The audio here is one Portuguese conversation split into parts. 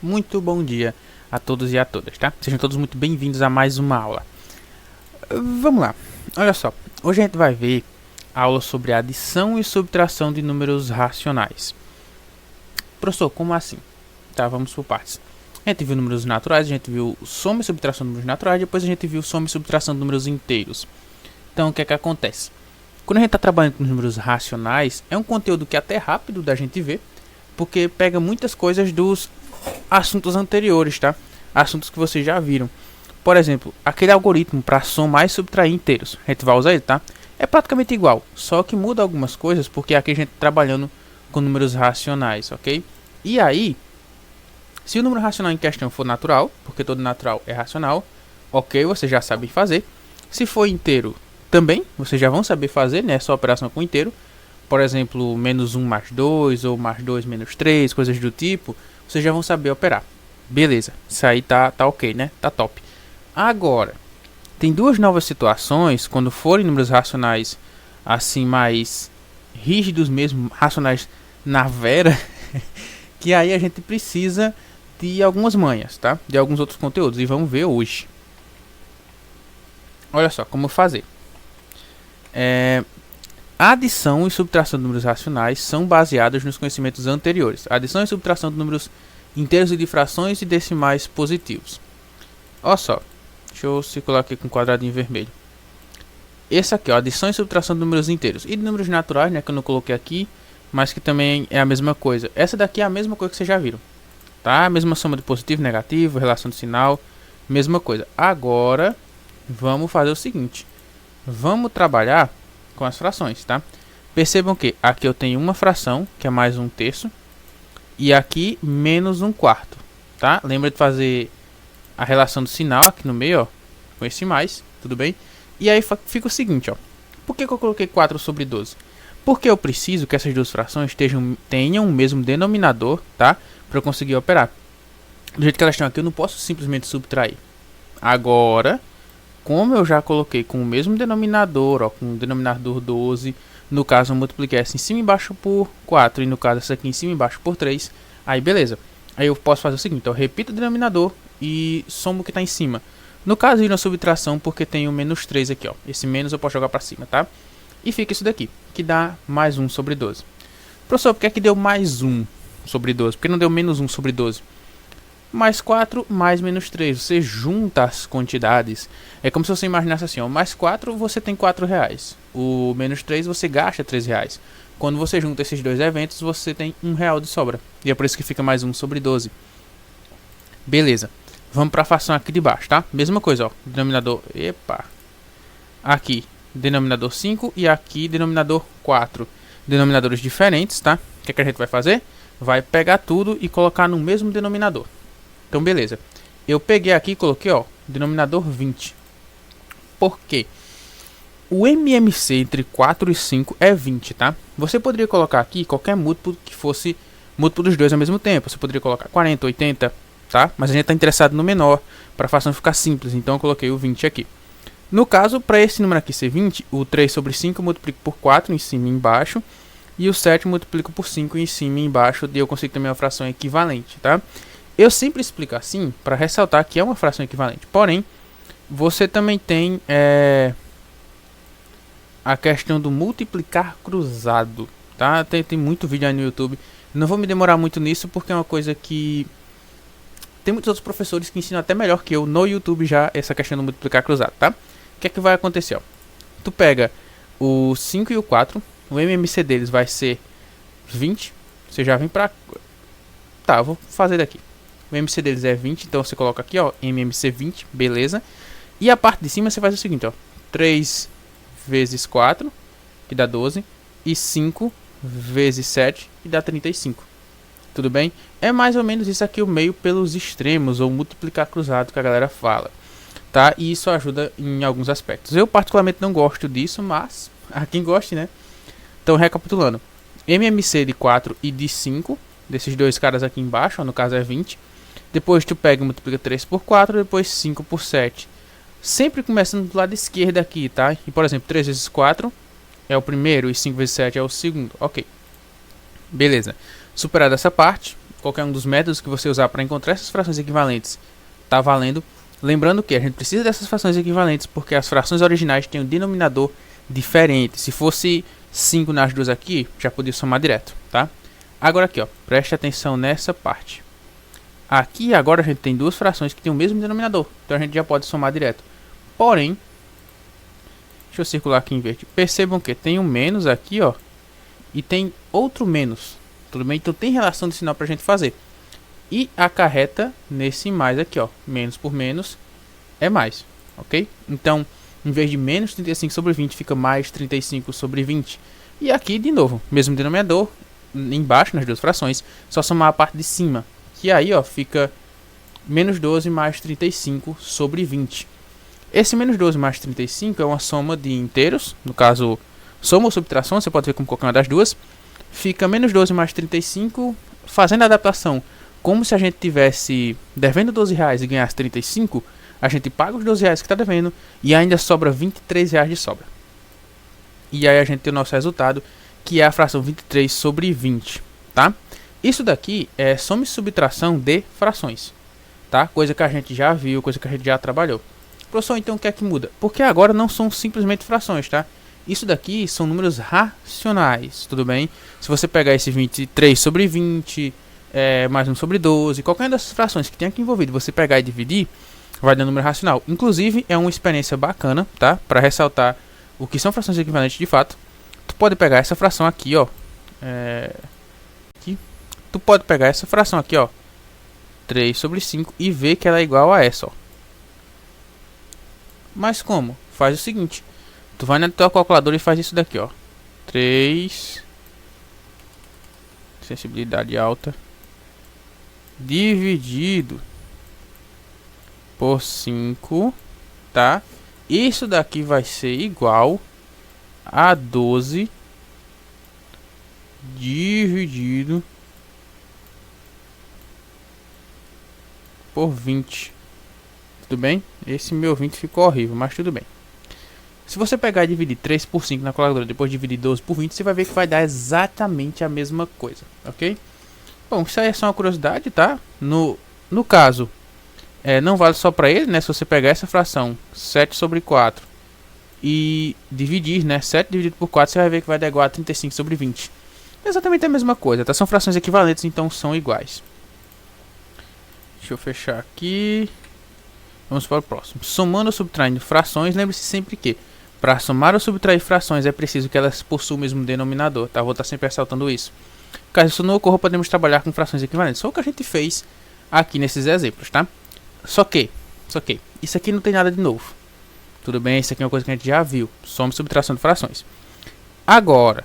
Muito bom dia a todos e a todas, tá? Sejam todos muito bem-vindos a mais uma aula. Vamos lá, olha só. Hoje a gente vai ver a aula sobre adição e subtração de números racionais. Professor, como assim? Tá, vamos por partes. A gente viu números naturais, a gente viu soma e subtração de números naturais, depois a gente viu soma e subtração de números inteiros. Então, o que é que acontece? Quando a gente está trabalhando com números racionais, é um conteúdo que é até rápido da gente ver, porque pega muitas coisas dos assuntos anteriores, tá? Assuntos que vocês já viram. Por exemplo, aquele algoritmo para somar e subtrair inteiros. A gente vai usar ele, tá? É praticamente igual, só que muda algumas coisas, porque aqui a gente está trabalhando com números racionais, ok? E aí, se o número racional em questão for natural, porque todo natural é racional, ok, vocês já sabem fazer. Se for inteiro, também, vocês já vão saber fazer, né? Essa operação com inteiro. Por exemplo, menos 1 mais 2, ou mais 2 menos 3, coisas do tipo. Vocês já vão saber operar. Beleza, isso aí tá ok, né? Tá top. Agora, tem duas novas situações, quando forem números racionais assim mais rígidos mesmo, racionais na vera, que aí a gente precisa de algumas manhas, tá? De alguns outros conteúdos, e vamos ver hoje. Olha só, como fazer. A adição e subtração de números racionais são baseadas nos conhecimentos anteriores. A adição e subtração de números inteiros e de frações e decimais positivos. Olha só, deixa eu circular aqui com um quadradinho vermelho. Esse aqui, ó, adição e subtração de números inteiros e de números naturais, né, que eu não coloquei aqui, mas que também é a mesma coisa. Essa daqui é a mesma coisa que vocês já viram, tá? A mesma soma de positivo e negativo, relação de sinal, mesma coisa. Agora, vamos fazer o seguinte. Vamos trabalhar com as frações, tá? Percebam que aqui eu tenho uma fração, que é mais 1/3, e aqui menos 1/4, tá? Lembra de fazer a relação do sinal aqui no meio, ó, com esse mais, tudo bem? E aí fica o seguinte, ó. Por que eu coloquei 4 sobre 12? Porque eu preciso que essas duas frações tenham o mesmo denominador, tá? Para eu conseguir operar. Do jeito que elas estão aqui, eu não posso simplesmente subtrair. Agora, como eu já coloquei com o mesmo denominador, ó, com o denominador 12, no caso eu multipliquei essa em cima e embaixo por 4, e no caso essa aqui em cima e embaixo por 3, aí beleza. Aí eu posso fazer o seguinte, eu repito o denominador e somo o que está em cima. No caso, na subtração, porque tem o menos 3 aqui, ó. Esse menos eu posso jogar para cima, tá? E fica isso daqui, que dá mais 1 sobre 12. Professor, por que é que deu mais 1 sobre 12? Por que não deu menos 1 sobre 12? Mais 4 mais menos 3. Você junta as quantidades. É como se você imaginasse assim, ó. Mais 4 você tem 4 reais. O menos 3 você gasta 3 reais. Quando você junta esses dois eventos, você tem 1 real de sobra. E é por isso que fica mais 1 sobre 12. Beleza. Vamos para a fração aqui de baixo, tá? Mesma coisa, ó. Denominador... Epa! Aqui, denominador 5 e aqui, denominador 4. Denominadores diferentes, tá? O que é que a gente vai fazer? Vai pegar tudo e colocar no mesmo denominador. Então, beleza. Eu peguei aqui e coloquei, ó, denominador 20. Por quê? O MMC entre 4 e 5 é 20, tá? Você poderia colocar aqui qualquer múltiplo que fosse múltiplo dos dois ao mesmo tempo. Você poderia colocar 40, 80, tá? Mas a gente está interessado no menor, para a fração ficar simples. Então, eu coloquei o 20 aqui. No caso, para esse número aqui ser 20, o 3 sobre 5 eu multiplico por 4 em cima e embaixo. E o 7 eu multiplico por 5 em cima e embaixo. E eu consigo também uma fração equivalente, tá? Eu sempre explico assim, para ressaltar que é uma fração equivalente. Porém, você também tem a questão do multiplicar cruzado, tá? Tem muito vídeo aí no YouTube. Não vou me demorar muito nisso, porque é uma coisa que... Tem muitos outros professores que ensinam até melhor que eu no YouTube já essa questão do multiplicar cruzado, tá? O que é que vai acontecer, ó? Tu pega o 5 e o 4, o MMC deles vai ser 20. Você já vem pra... Tá, eu vou fazer daqui. O MMC deles é 20, então você coloca aqui, ó, MMC 20, beleza. E a parte de cima você faz o seguinte, ó. 3 vezes 4, que dá 12. E 5 vezes 7, que dá 35. Tudo bem? É mais ou menos isso aqui o meio pelos extremos, ou multiplicar cruzado que a galera fala. Tá? E isso ajuda em alguns aspectos. Eu particularmente não gosto disso, mas há quem goste, né? Então, recapitulando. MMC de 4 e de 5, desses dois caras aqui embaixo, ó, no caso é 20. Depois tu pega e multiplica 3 por 4, depois 5 por 7. Sempre começando do lado esquerdo aqui, tá? E, por exemplo, 3 vezes 4 é o primeiro e 5 vezes 7 é o segundo. Ok. Beleza. Superada essa parte, qualquer um dos métodos que você usar para encontrar essas frações equivalentes está valendo. Lembrando que a gente precisa dessas frações equivalentes porque as frações originais têm um denominador diferente. Se fosse 5 nas duas aqui, já podia somar direto, tá? Agora aqui, ó, preste atenção nessa parte. Aqui agora a gente tem duas frações que têm o mesmo denominador, então a gente já pode somar direto. Porém, deixa eu circular aqui em verde. Percebam que tem um menos aqui, ó, e tem outro menos. Tudo bem? Então tem relação de sinal pra gente fazer. E acarreta nesse mais aqui, ó. Menos por menos é mais, ok? Então, em vez de menos 35 sobre 20, fica mais 35 sobre 20. E aqui, de novo, mesmo denominador, embaixo nas duas frações, só somar a parte de cima. Que aí, ó, fica menos 12 mais 35 sobre 20. Esse menos 12 mais 35 é uma soma de inteiros, no caso, soma ou subtração, você pode ver como qualquer uma das duas. Fica menos 12 mais 35, fazendo a adaptação como se a gente tivesse devendo R$12 e ganhasse 35, a gente paga os R$12 que está devendo e ainda sobra R$23 de sobra. E aí a gente tem o nosso resultado, que é a fração 23 sobre 20, tá? Isso daqui é soma e subtração de frações, tá? Coisa que a gente já viu, coisa que a gente já trabalhou. Professor, então o que é que muda? Porque agora não são simplesmente frações, tá? Isso daqui são números racionais, tudo bem? Se você pegar esse 23 sobre 20, mais 1 sobre 12, qualquer uma dessas frações que tenha aqui envolvido, você pegar e dividir, vai dar número racional. Inclusive, é uma experiência bacana, tá? Para ressaltar o que são frações equivalentes de fato. Tu pode pegar essa fração aqui, ó. Aqui. Tu pode pegar essa fração aqui, ó. 3 sobre 5 e ver que ela é igual a essa, ó. Mas como? Faz o seguinte. Tu vai na tua calculadora e faz isso daqui, ó. 3. Sensibilidade alta. Dividido por 5, tá? Isso daqui vai ser igual a 12 dividido por 20. Tudo bem? Esse meu 20 ficou horrível, mas tudo bem. Se você pegar e dividir 3 por 5 na calculadora, depois dividir 12 por 20, você vai ver que vai dar exatamente a mesma coisa, ok? Bom, isso aí é só uma curiosidade, tá? No caso, não vale só para ele, né? Se você pegar essa fração 7 sobre 4 e dividir, né? 7 dividido por 4, você vai ver que vai dar igual a 35 sobre 20. Exatamente a mesma coisa, tá? São frações equivalentes, então são iguais. Deixa eu fechar aqui. Vamos para o próximo. Somando ou subtraindo frações, lembre-se sempre que para somar ou subtrair frações é preciso que elas possuam o mesmo denominador, tá? Vou estar sempre ressaltando isso. Caso isso não ocorra, podemos trabalhar com frações equivalentes. Só o que a gente fez aqui nesses exemplos, tá? Só que, isso aqui não tem nada de novo. Tudo bem? Isso aqui é uma coisa que a gente já viu. Soma e subtração de frações. Agora,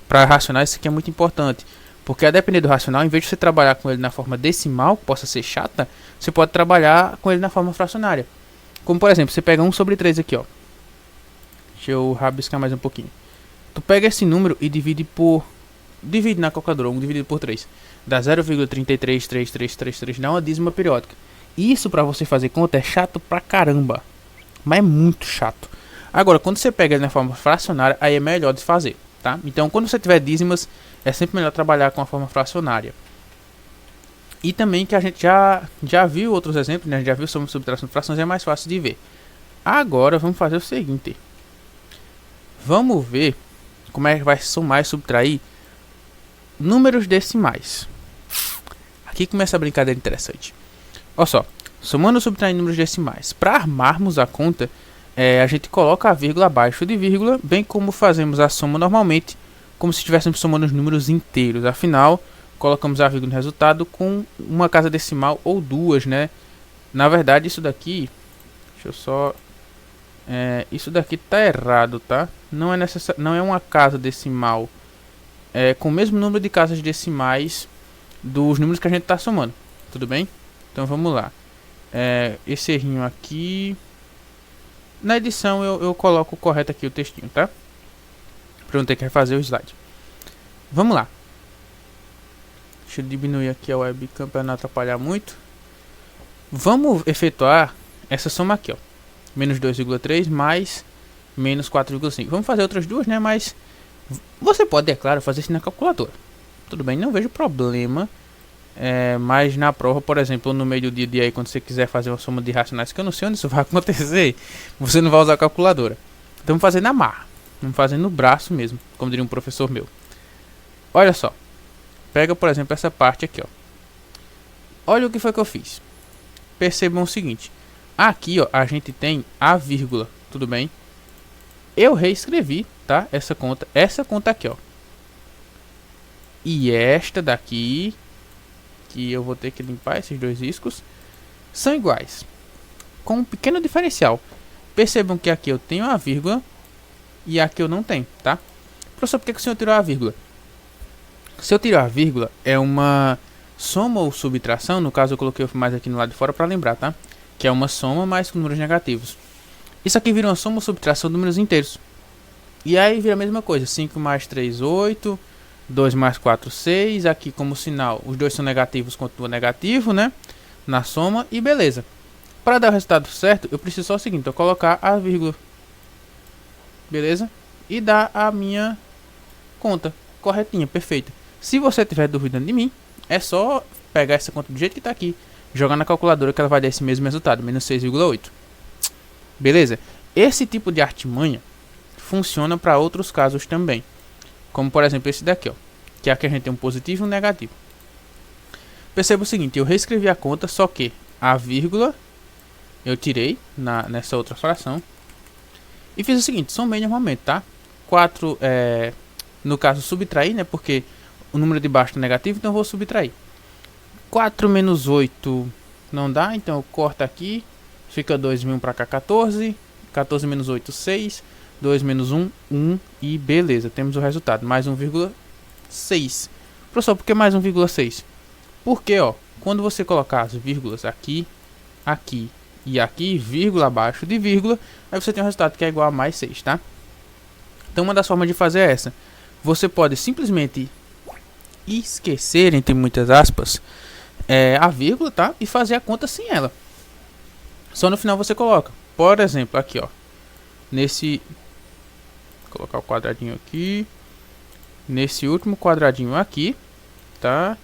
para racionais, isso aqui é muito importante. Porque a depender do racional, em vez de você trabalhar com ele na forma decimal, que possa ser chata, você pode trabalhar com ele na forma fracionária. Como, por exemplo, você pega 1 sobre 3 aqui, ó. Deixa eu rabiscar mais um pouquinho. Tu pega esse número e divide na calculadora, 1 dividido por 3. Dá 0,333333, dá uma dízima periódica. Isso pra você fazer conta é chato pra caramba. Mas é muito chato. Agora, quando você pega ele na forma fracionária, aí é melhor de fazer, tá? Então, quando você tiver dízimas, é sempre melhor trabalhar com a forma fracionária. E também que a gente já viu outros exemplos, né? Já viu sobre subtração de frações, é mais fácil de ver. Agora, vamos fazer o seguinte. Vamos ver como é que vai somar e subtrair números decimais. Aqui começa a brincadeira interessante. Olha só, somando ou subtraindo números decimais. Para armarmos a conta, a gente coloca a vírgula abaixo de vírgula, bem como fazemos a soma normalmente, como se estivéssemos somando os números inteiros. Afinal, colocamos a vírgula no resultado com uma casa decimal ou duas, né? Na verdade, isso daqui... Deixa eu só... isso daqui tá errado, tá? Não é uma casa decimal. É com o mesmo número de casas decimais dos números que a gente tá somando. Tudo bem? Então vamos lá. Esse errinho aqui... Na edição eu coloco correto aqui o textinho, tá? Para não ter que refazer o slide. Vamos lá. Deixa eu diminuir aqui a webcam para não atrapalhar muito. Vamos efetuar essa soma aqui, ó. Menos 2,3 mais menos 4,5. Vamos fazer outras duas, né? Mas você pode, é claro, fazer isso na calculadora. Tudo bem, não vejo problema mas na prova, por exemplo, no meio do dia aí, quando você quiser fazer uma soma de racionais, que eu não sei onde isso vai acontecer, você não vai usar a calculadora. Então vamos fazer na marra, vamos fazer no braço mesmo, como diria um professor meu. Olha só, pega por exemplo essa parte aqui, ó. Olha o que foi que eu fiz. Percebam o seguinte, aqui ó, a gente tem a vírgula, tudo bem? Eu reescrevi, tá? Essa conta aqui, ó. E esta daqui, que eu vou ter que limpar esses dois riscos, são iguais, com um pequeno diferencial. Percebam que aqui eu tenho a vírgula e aqui eu não tenho, tá? Professor, por que o senhor tirou a vírgula? Se eu tirar a vírgula, é uma soma ou subtração. No caso eu coloquei mais aqui no lado de fora para lembrar, tá? Que é uma soma mais com números negativos. Isso aqui vira uma soma ou subtração de números inteiros. E aí vira a mesma coisa, 5 mais 3, 8, 2 mais 4, 6. Aqui como sinal, os dois são negativos, continua negativo, né? Na soma e beleza. Para dar o resultado certo, eu preciso só o seguinte, eu colocar a vírgula. Beleza? E dar a minha conta corretinha, perfeita. Se você tiver dúvida de mim, é só pegar essa conta do jeito que está aqui, jogar na calculadora que ela vai dar esse mesmo resultado, menos 6,8. Beleza? Esse tipo de artimanha funciona para outros casos também. Como por exemplo esse daqui, ó, que é aqui a gente tem um positivo e um negativo. Perceba o seguinte, eu reescrevi a conta, só que a vírgula eu tirei nessa outra fração. E fiz o seguinte, somei normalmente, tá? 4, no caso subtrair, né? Porque o número de baixo é negativo, então eu vou subtrair. 4 menos 8 não dá, então eu corto aqui. Fica 2, vem para cá 14. 14 menos 8, 6. 2 menos 1, 1. E beleza, temos o resultado. Mais 1,6. Professor, por que mais 1,6? Porque, ó, quando você colocar as vírgulas aqui, aqui e aqui, vírgula abaixo de vírgula, aí você tem um resultado que é igual a mais 6, tá? Então uma das formas de fazer é essa. Você pode simplesmente esquecer, entre muitas aspas, a vírgula, tá? E fazer a conta sem ela. Só no final você coloca. Por exemplo, aqui, ó. Vou colocar o quadradinho aqui. Nesse último quadradinho aqui, tá?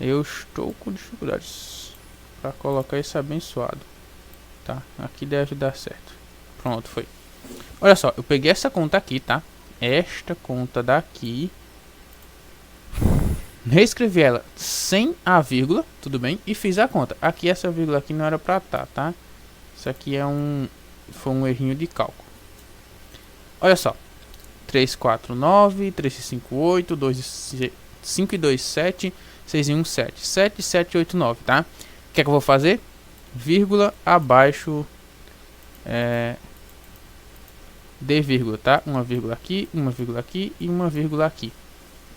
Eu estou com dificuldades para colocar esse abençoado. Tá? Aqui deve dar certo. Pronto, foi. Olha só, eu peguei essa conta aqui, tá? Esta conta daqui. Reescrevi ela sem a vírgula, tudo bem? E fiz a conta. Aqui essa vírgula aqui não era pra tá? Isso aqui foi um errinho de cálculo. Olha só. 3, 4, 9, 3, 5, 8, 5 e 2, 7, 6 e 1, 7. 7, 7, 8, 9, tá? O que é que eu vou fazer? Vírgula abaixo de vírgula, tá? Uma vírgula aqui e uma vírgula aqui.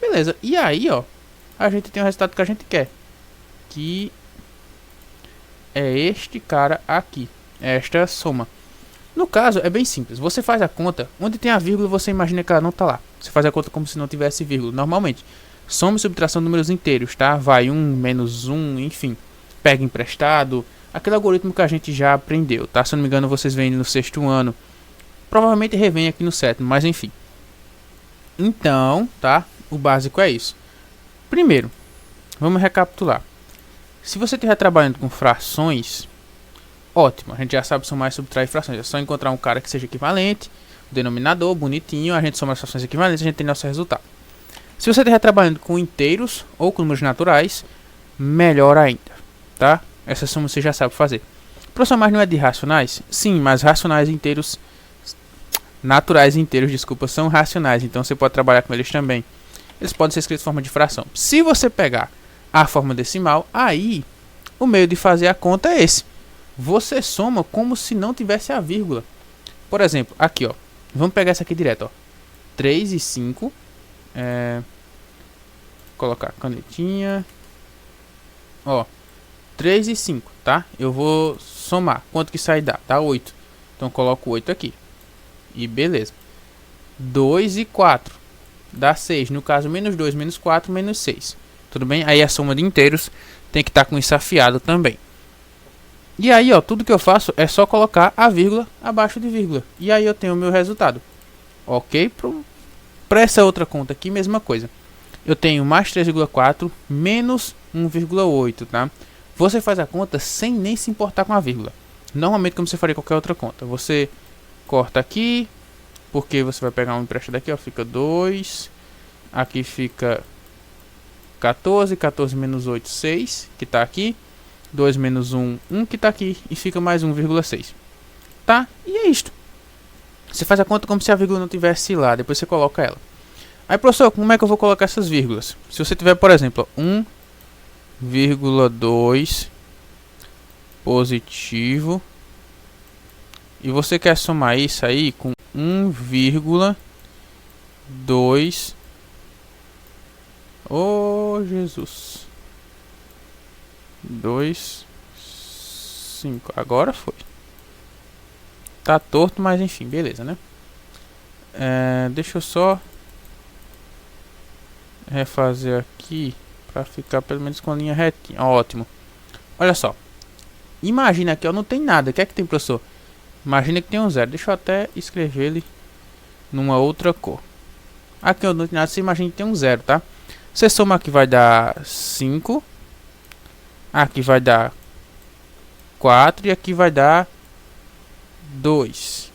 Beleza, e aí, ó, a gente tem o resultado que a gente quer, que é este cara aqui, esta soma. No caso, é bem simples, você faz a conta, onde tem a vírgula você imagina que ela não tá lá. Você faz a conta como se não tivesse vírgula, normalmente. Soma e subtração de números inteiros, tá? Vai 1, menos 1, enfim. Pega emprestado, aquele algoritmo que a gente já aprendeu, tá? Se eu não me engano, vocês vêm no 6º ano. Provavelmente revém aqui no 7º, mas enfim. Então, tá? O básico é isso. Primeiro, vamos recapitular. Se você estiver trabalhando com frações, ótimo. A gente já sabe somar e subtrair frações. É só encontrar um cara que seja equivalente, o denominador, bonitinho. A gente soma as frações equivalentes e a gente tem nosso resultado. Se você estiver trabalhando com inteiros ou com números naturais, melhor ainda, tá? Essa soma você já sabe fazer. Professor, mas não é de racionais? Sim, mas racionais inteiros, naturais inteiros, desculpa, são racionais. Então você pode trabalhar com eles também. Eles podem ser escritos em forma de fração. Se você pegar a forma decimal, aí o meio de fazer a conta é esse. Você soma como se não tivesse a vírgula. Por exemplo, aqui, ó. Vamos pegar essa aqui direto, ó. 3 e 5. Colocar canetinha. Ó. 3 e 5, tá? Eu vou somar. Quanto que sai dá? Dá 8. Então coloco 8 aqui. E beleza. 2 e 4. Dá 6. No caso, menos 2, menos 4, menos 6. Tudo bem? Aí a soma de inteiros tem que estar com isso afiado também. E aí, ó, tudo que eu faço é só colocar a vírgula abaixo de vírgula. E aí eu tenho o meu resultado. Ok? Para essa outra conta aqui, mesma coisa. Eu tenho mais 3,4 menos 1,8, tá? Você faz a conta sem nem se importar com a vírgula. Normalmente, como você faria qualquer outra conta, você corta aqui, porque você vai pegar um emprestado aqui, ó, fica 2, aqui fica 14, 14 menos 8, 6, que tá aqui, 2 menos 1, 1 que tá aqui, e fica mais 1,6, tá? E é isto. Você faz a conta como se a vírgula não tivesse lá, depois você coloca ela. Aí, professor, como é que eu vou colocar essas vírgulas? Se você tiver, por exemplo, 1,2 positivo, e você quer somar isso aí com 1,2. Oh, Jesus. 2, 5. Agora foi. Tá torto, mas enfim, beleza, né? Deixa eu só refazer aqui para ficar pelo menos com a linha retinha. Ótimo. Olha só. Imagina aqui, ó, não tem nada. O que é que tem, professor? Imagina que tem um 0. Deixa eu até escrever ele numa outra cor. Aqui eu não tem nada. Você imagina que tem um 0, tá? Você soma aqui, vai dar 5. Aqui vai dar 4. E aqui vai dar 2.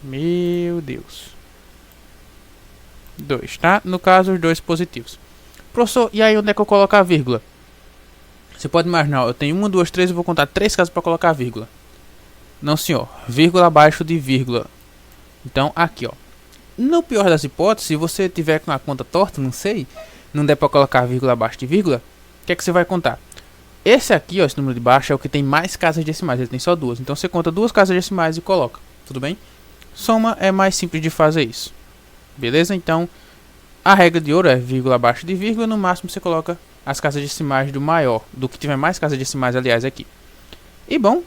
Meu Deus. 2, tá? No caso, os dois positivos. Professor, e aí onde é que eu coloco a vírgula? Você pode imaginar, eu tenho 1, 2, 3, eu vou contar 3 casos para colocar a vírgula. Não, senhor. Vírgula abaixo de vírgula. Então, aqui, ó. No pior das hipóteses, se você tiver com a conta torta, não sei, não der para colocar vírgula abaixo de vírgula, o que é que você vai contar? Esse aqui, ó, esse número de baixo é o que tem mais casas decimais, ele tem só 2. Então, você conta 2 casas decimais e coloca. Tudo bem? Soma é mais simples de fazer isso. Beleza? Então, a regra de ouro é vírgula abaixo de vírgula. No máximo, você coloca as casas decimais do maior, do que tiver mais casas decimais, aliás, aqui. E bom,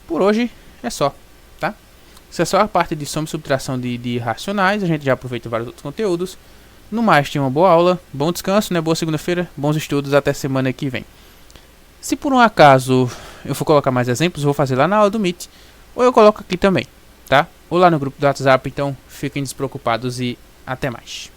por hoje é só, tá? Isso é só a parte de soma e subtração de racionais. A gente já aproveita vários outros conteúdos. No mais, tenha uma boa aula, bom descanso, né? Boa segunda-feira, bons estudos, até semana que vem. Se por um acaso eu for colocar mais exemplos, eu vou fazer lá na aula do Meet, ou eu coloco aqui também, tá? Ou lá no grupo do WhatsApp, então fiquem despreocupados e até mais.